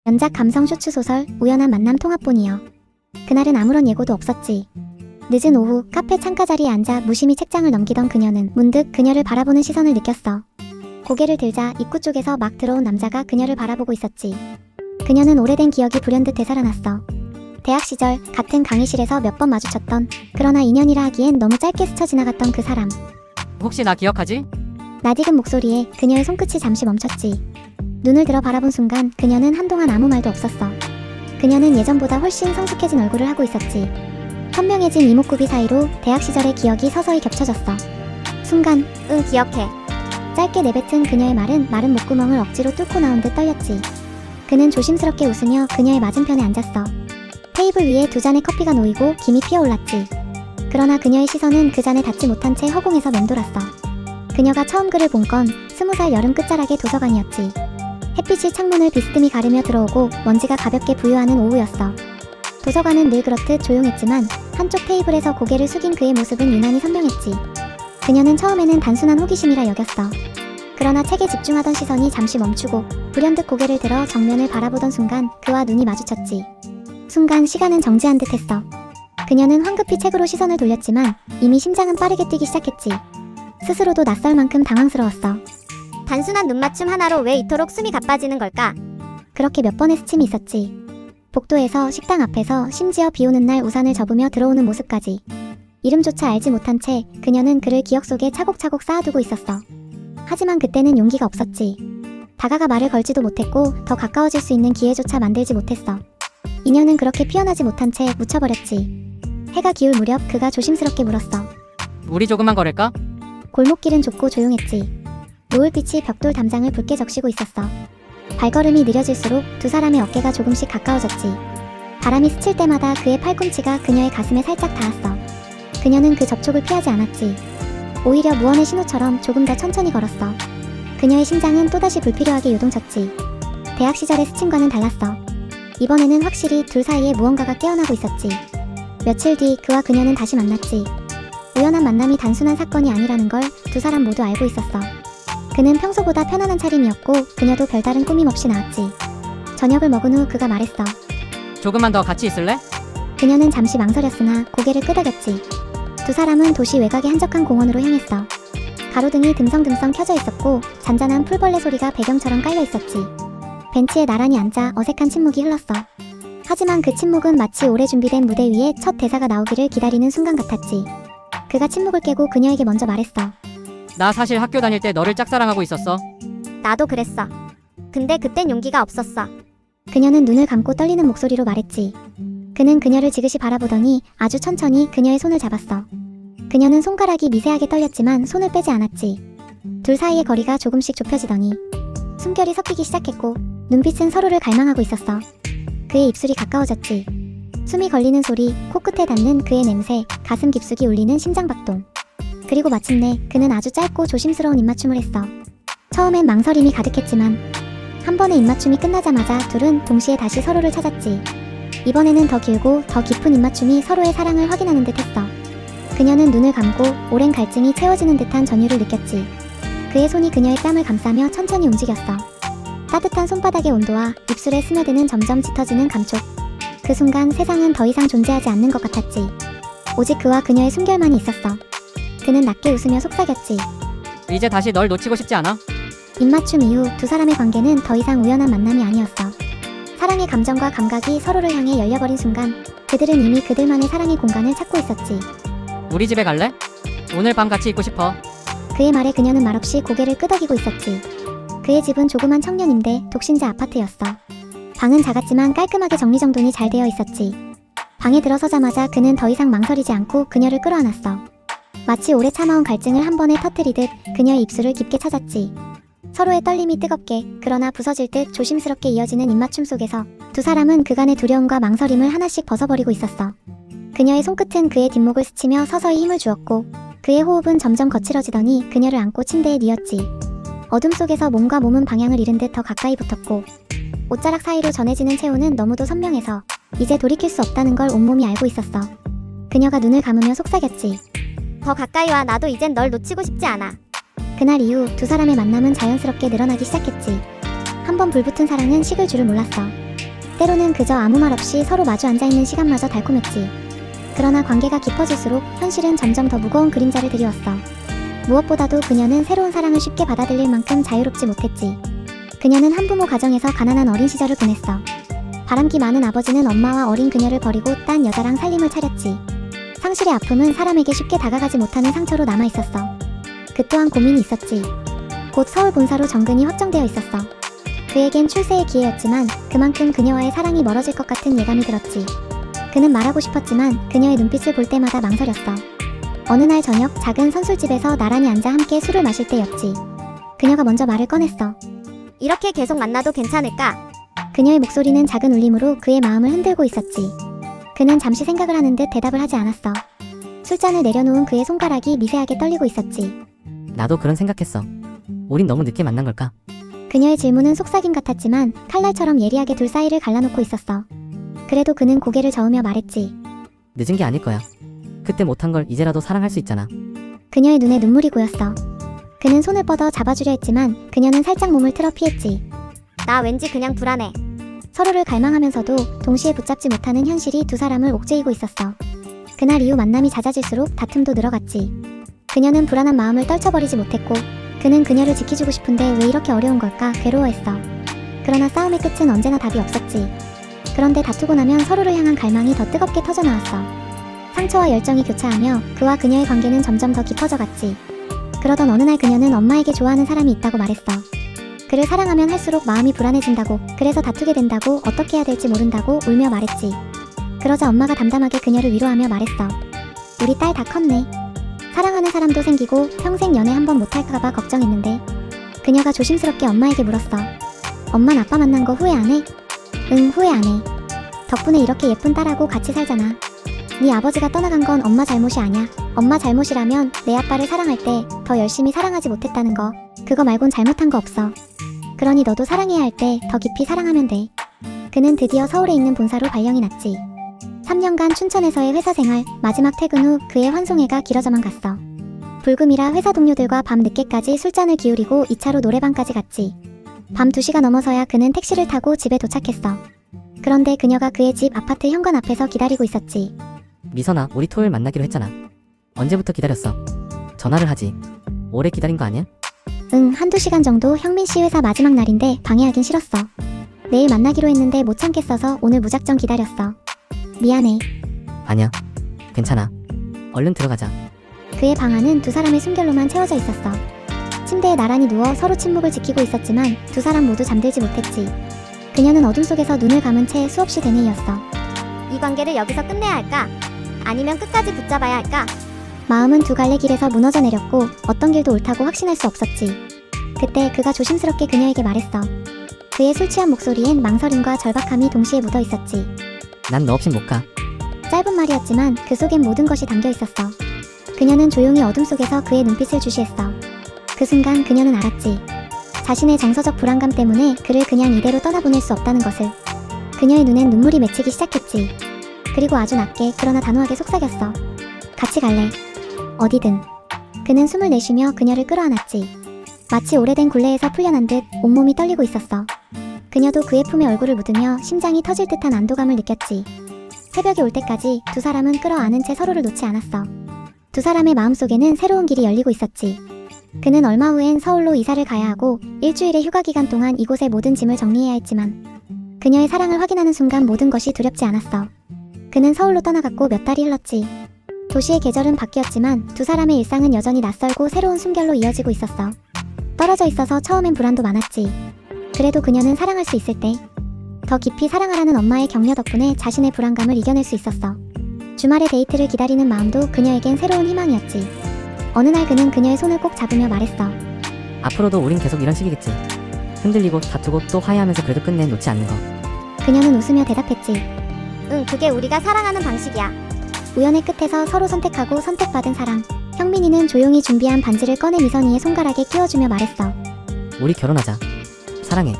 연작 감성 쇼츠 소설 우연한 만남 통합본이요. 그날은 아무런 예고도 없었지. 늦은 오후 카페 창가 자리에 앉아 무심히 책장을 넘기던 그녀는 문득 그녀를 바라보는 시선을 느꼈어. 고개를 들자 입구 쪽에서 막 들어온 남자가 그녀를 바라보고 있었지. 그녀는 오래된 기억이 불현듯 되살아났어. 대학 시절 같은 강의실에서 몇 번 마주쳤던, 그러나 인연이라 하기엔 너무 짧게 스쳐 지나갔던 그 사람. 혹시 나 기억하지? 낯익은 목소리에 그녀의 손끝이 잠시 멈췄지. 눈을 들어 바라본 순간 그녀는 한동안 아무 말도 없었어. 그녀는 예전보다 훨씬 성숙해진 얼굴을 하고 있었지. 선명해진 이목구비 사이로 대학 시절의 기억이 서서히 겹쳐졌어. 순간 응 기억해. 짧게 내뱉은 그녀의 말은 마른 목구멍을 억지로 뚫고 나온 듯 떨렸지. 그는 조심스럽게 웃으며 그녀의 맞은편에 앉았어. 테이블 위에 두 잔의 커피가 놓이고 김이 피어올랐지. 그러나 그녀의 시선은 그 잔에 닿지 못한 채 허공에서 맴돌았어. 그녀가 처음 그를 본 건 20살 여름 끝자락의 도서관이었지. 햇빛이 창문을 비스듬히 가르며 들어오고 먼지가 가볍게 부유하는 오후였어. 도서관은 늘 그렇듯 조용했지만 한쪽 테이블에서 고개를 숙인 그의 모습은 유난히 선명했지. 그녀는 처음에는 단순한 호기심이라 여겼어. 그러나 책에 집중하던 시선이 잠시 멈추고 불현듯 고개를 들어 정면을 바라보던 순간 그와 눈이 마주쳤지. 순간 시간은 정지한 듯 했어. 그녀는 황급히 책으로 시선을 돌렸지만 이미 심장은 빠르게 뛰기 시작했지. 스스로도 낯설 만큼 당황스러웠어. 단순한 눈맞춤 하나로 왜 이토록 숨이 가빠지는 걸까? 그렇게 몇 번의 스침이 있었지. 복도에서, 식당 앞에서, 심지어 비오는 날 우산을 접으며 들어오는 모습까지. 이름조차 알지 못한 채 그녀는 그를 기억 속에 차곡차곡 쌓아두고 있었어. 하지만 그때는 용기가 없었지. 다가가 말을 걸지도 못했고 더 가까워질 수 있는 기회조차 만들지 못했어. 인연은 그렇게 피어나지 못한 채 묻혀버렸지. 해가 기울 무렵 그가 조심스럽게 물었어. 우리 조금만 걸을까? 골목길은 좁고 조용했지. 노을빛이 벽돌 담장을 붉게 적시고 있었어. 발걸음이 느려질수록 두 사람의 어깨가 조금씩 가까워졌지. 바람이 스칠 때마다 그의 팔꿈치가 그녀의 가슴에 살짝 닿았어. 그녀는 그 접촉을 피하지 않았지. 오히려 무언의 신호처럼 조금 더 천천히 걸었어. 그녀의 심장은 또다시 불필요하게 요동쳤지. 대학 시절의 스침과는 달랐어. 이번에는 확실히 둘 사이에 무언가가 깨어나고 있었지. 며칠 뒤 그와 그녀는 다시 만났지. 우연한 만남이 단순한 사건이 아니라는 걸 두 사람 모두 알고 있었어. 그는 평소보다 편안한 차림이었고 그녀도 별다른 꾸밈 없이 나왔지. 저녁을 먹은 후 그가 말했어. 조금만 더 같이 있을래? 그녀는 잠시 망설였으나 고개를 끄덕였지. 두 사람은 도시 외곽의 한적한 공원으로 향했어. 가로등이 듬성듬성 켜져 있었고 잔잔한 풀벌레 소리가 배경처럼 깔려 있었지. 벤치에 나란히 앉아 어색한 침묵이 흘렀어. 하지만 그 침묵은 마치 오래 준비된 무대 위에 첫 대사가 나오기를 기다리는 순간 같았지. 그가 침묵을 깨고 그녀에게 먼저 말했어. 나 사실 학교 다닐 때 너를 짝사랑하고 있었어. 나도 그랬어. 근데 그땐 용기가 없었어. 그녀는 눈을 감고 떨리는 목소리로 말했지. 그는 그녀를 지그시 바라보더니 아주 천천히 그녀의 손을 잡았어. 그녀는 손가락이 미세하게 떨렸지만 손을 빼지 않았지. 둘 사이의 거리가 조금씩 좁혀지더니 숨결이 섞이기 시작했고 눈빛은 서로를 갈망하고 있었어. 그의 입술이 가까워졌지. 숨이 걸리는 소리, 코끝에 닿는 그의 냄새, 가슴 깊숙이 울리는 심장박동. 그리고 마침내 그는 아주 짧고 조심스러운 입맞춤을 했어. 처음엔 망설임이 가득했지만 한 번의 입맞춤이 끝나자마자 둘은 동시에 다시 서로를 찾았지. 이번에는 더 길고 더 깊은 입맞춤이 서로의 사랑을 확인하는 듯 했어. 그녀는 눈을 감고 오랜 갈증이 채워지는 듯한 전율을 느꼈지. 그의 손이 그녀의 뺨을 감싸며 천천히 움직였어. 따뜻한 손바닥의 온도와 입술에 스며드는 점점 짙어지는 감촉. 그 순간 세상은 더 이상 존재하지 않는 것 같았지. 오직 그와 그녀의 숨결만이 있었어. 그는 낮게 웃으며 속삭였지. 이제 다시 널 놓치고 싶지 않아? 입맞춤 이후 두 사람의 관계는 더 이상 우연한 만남이 아니었어. 사랑의 감정과 감각이 서로를 향해 열려버린 순간 그들은 이미 그들만의 사랑의 공간을 찾고 있었지. 우리 집에 갈래? 오늘 밤 같이 있고 싶어. 그의 말에 그녀는 말없이 고개를 끄덕이고 있었지. 그의 집은 조그만 청년임대 독신자 아파트였어. 방은 작았지만 깔끔하게 정리정돈이 잘 되어 있었지. 방에 들어서자마자 그는 더 이상 망설이지 않고 그녀를 끌어안았어. 마치 오래 참아온 갈증을 한 번에 터뜨리듯 그녀의 입술을 깊게 찾았지. 서로의 떨림이 뜨겁게 그러나 부서질 듯 조심스럽게 이어지는 입맞춤 속에서 두 사람은 그간의 두려움과 망설임을 하나씩 벗어버리고 있었어. 그녀의 손끝은 그의 뒷목을 스치며 서서히 힘을 주었고 그의 호흡은 점점 거칠어지더니 그녀를 안고 침대에 뉘었지. 어둠 속에서 몸과 몸은 방향을 잃은 듯 더 가까이 붙었고 옷자락 사이로 전해지는 체온은 너무도 선명해서 이제 돌이킬 수 없다는 걸 온몸이 알고 있었어. 그녀가 눈을 감으며 속삭였지. 더 가까이 와. 나도 이젠 널 놓치고 싶지 않아. 그날 이후 두 사람의 만남은 자연스럽게 늘어나기 시작했지. 한 번 불붙은 사랑은 식을 줄을 몰랐어. 때로는 그저 아무 말 없이 서로 마주 앉아있는 시간마저 달콤했지. 그러나 관계가 깊어질수록 현실은 점점 더 무거운 그림자를 드리웠어. 무엇보다도 그녀는 새로운 사랑을 쉽게 받아들일 만큼 자유롭지 못했지. 그녀는 한부모 가정에서 가난한 어린 시절을 보냈어. 바람기 많은 아버지는 엄마와 어린 그녀를 버리고 딴 여자랑 살림을 차렸지. 상실의 아픔은 사람에게 쉽게 다가가지 못하는 상처로 남아있었어. 그 또한 고민이 있었지. 곧 서울 본사로 정근이 확정되어 있었어. 그에겐 출세의 기회였지만 그만큼 그녀와의 사랑이 멀어질 것 같은 예감이 들었지. 그는 말하고 싶었지만 그녀의 눈빛을 볼 때마다 망설였어. 어느 날 저녁 작은 선술집에서 나란히 앉아 함께 술을 마실 때였지. 그녀가 먼저 말을 꺼냈어. 이렇게 계속 만나도 괜찮을까? 그녀의 목소리는 작은 울림으로 그의 마음을 흔들고 있었지. 그는 잠시 생각을 하는 듯 대답을 하지 않았어. 술잔을 내려놓은 그의 손가락이 미세하게 떨리고 있었지. 나도 그런 생각했어. 우린 너무 늦게 만난 걸까? 그녀의 질문은 속삭임 같았지만 칼날처럼 예리하게 둘 사이를 갈라놓고 있었어. 그래도 그는 고개를 저으며 말했지. 늦은 게 아닐 거야. 그때 못한 걸 이제라도 사랑할 수 있잖아. 그녀의 눈에 눈물이 고였어. 그는 손을 뻗어 잡아주려 했지만 그녀는 살짝 몸을 틀어 피했지. 나 왠지 그냥 불안해. 서로를 갈망하면서도 동시에 붙잡지 못하는 현실이 두 사람을 옥죄이고 있었어. 그날 이후 만남이 잦아질수록 다툼도 늘어갔지. 그녀는 불안한 마음을 떨쳐버리지 못했고 그는 그녀를 지켜주고 싶은데 왜 이렇게 어려운 걸까 괴로워했어. 그러나 싸움의 끝은 언제나 답이 없었지. 그런데 다투고 나면 서로를 향한 갈망이 더 뜨겁게 터져나왔어. 상처와 열정이 교차하며 그와 그녀의 관계는 점점 더 깊어져갔지. 그러던 어느 날 그녀는 엄마에게 좋아하는 사람이 있다고 말했어. 그를 사랑하면 할수록 마음이 불안해진다고, 그래서 다투게 된다고, 어떻게 해야 될지 모른다고 울며 말했지. 그러자 엄마가 담담하게 그녀를 위로하며 말했어. 우리 딸 다 컸네. 사랑하는 사람도 생기고 평생 연애 한번 못할까봐 걱정했는데. 그녀가 조심스럽게 엄마에게 물었어. 엄만 아빠 만난 거 후회 안 해? 응, 후회 안 해. 덕분에 이렇게 예쁜 딸하고 같이 살잖아. 네 아버지가 떠나간 건 엄마 잘못이 아냐. 엄마 잘못이라면 내 아빠를 사랑할 때 더 열심히 사랑하지 못했다는 거. 그거 말곤 잘못한 거 없어. 그러니 너도 사랑해야 할 때 더 깊이 사랑하면 돼. 그는 드디어 서울에 있는 본사로 발령이 났지. 3년간 춘천에서의 회사 생활, 마지막 퇴근 후 그의 환송회가 길어져만 갔어. 불금이라 회사 동료들과 밤 늦게까지 술잔을 기울이고 2차로 노래방까지 갔지. 밤 2시가 넘어서야 그는 택시를 타고 집에 도착했어. 그런데 그녀가 그의 집 아파트 현관 앞에서 기다리고 있었지. 미선아, 우리 토요일 만나기로 했잖아. 언제부터 기다렸어? 전화를 하지. 오래 기다린 거 아니야? 응, 한두 시간 정도. 형민 씨 회사 마지막 날인데 방해하긴 싫었어. 내일 만나기로 했는데 못 참겠어서 오늘 무작정 기다렸어. 미안해. 아니야. 괜찮아. 얼른 들어가자. 그의 방 안은 두 사람의 숨결로만 채워져 있었어. 침대에 나란히 누워 서로 침묵을 지키고 있었지만 두 사람 모두 잠들지 못했지. 그녀는 어둠 속에서 눈을 감은 채 수없이 되뇌이었어. 이 관계를 여기서 끝내야 할까? 아니면 끝까지 붙잡아야 할까? 마음은 두 갈래 길에서 무너져 내렸고 어떤 길도 옳다고 확신할 수 없었지. 그때 그가 조심스럽게 그녀에게 말했어. 그의 술 취한 목소리엔 망설임과 절박함이 동시에 묻어 있었지. 난 너 없인 못 가. 짧은 말이었지만 그 속엔 모든 것이 담겨 있었어. 그녀는 조용히 어둠 속에서 그의 눈빛을 주시했어. 그 순간 그녀는 알았지. 자신의 정서적 불안감 때문에 그를 그냥 이대로 떠나보낼 수 없다는 것을. 그녀의 눈엔 눈물이 맺히기 시작했지. 그리고 아주 낮게 그러나 단호하게 속삭였어. 같이 갈래. 어디든. 그는 숨을 내쉬며 그녀를 끌어안았지. 마치 오래된 굴레에서 풀려난 듯 온몸이 떨리고 있었어. 그녀도 그의 품에 얼굴을 묻으며 심장이 터질 듯한 안도감을 느꼈지. 새벽이 올 때까지 두 사람은 끌어안은 채 서로를 놓지 않았어. 두 사람의 마음속에는 새로운 길이 열리고 있었지. 그는 얼마 후엔 서울로 이사를 가야 하고 일주일의 휴가 기간 동안 이곳의 모든 짐을 정리해야 했지만 그녀의 사랑을 확인하는 순간 모든 것이 두렵지 않았어. 그는 서울로 떠나갔고 몇 달이 흘렀지. 도시의 계절은 바뀌었지만 두 사람의 일상은 여전히 낯설고 새로운 숨결로 이어지고 있었어. 떨어져 있어서 처음엔 불안도 많았지. 그래도 그녀는 사랑할 수 있을 때 더 깊이 사랑하라는 엄마의 격려 덕분에 자신의 불안감을 이겨낼 수 있었어. 주말의 데이트를 기다리는 마음도 그녀에겐 새로운 희망이었지. 어느 날 그는 그녀의 손을 꼭 잡으며 말했어. 앞으로도 우린 계속 이런 식이겠지. 흔들리고 다투고 또 화해하면서 그래도 끝내 놓지 않는 거. 그녀는 웃으며 대답했지. 응, 그게 우리가 사랑하는 방식이야. 우연의 끝에서 서로 선택하고 선택받은 사랑. 형민이는 조용히 준비한 반지를 꺼내 미선이의 손가락에 끼워주며 말했어. 우리 결혼하자. 사랑해.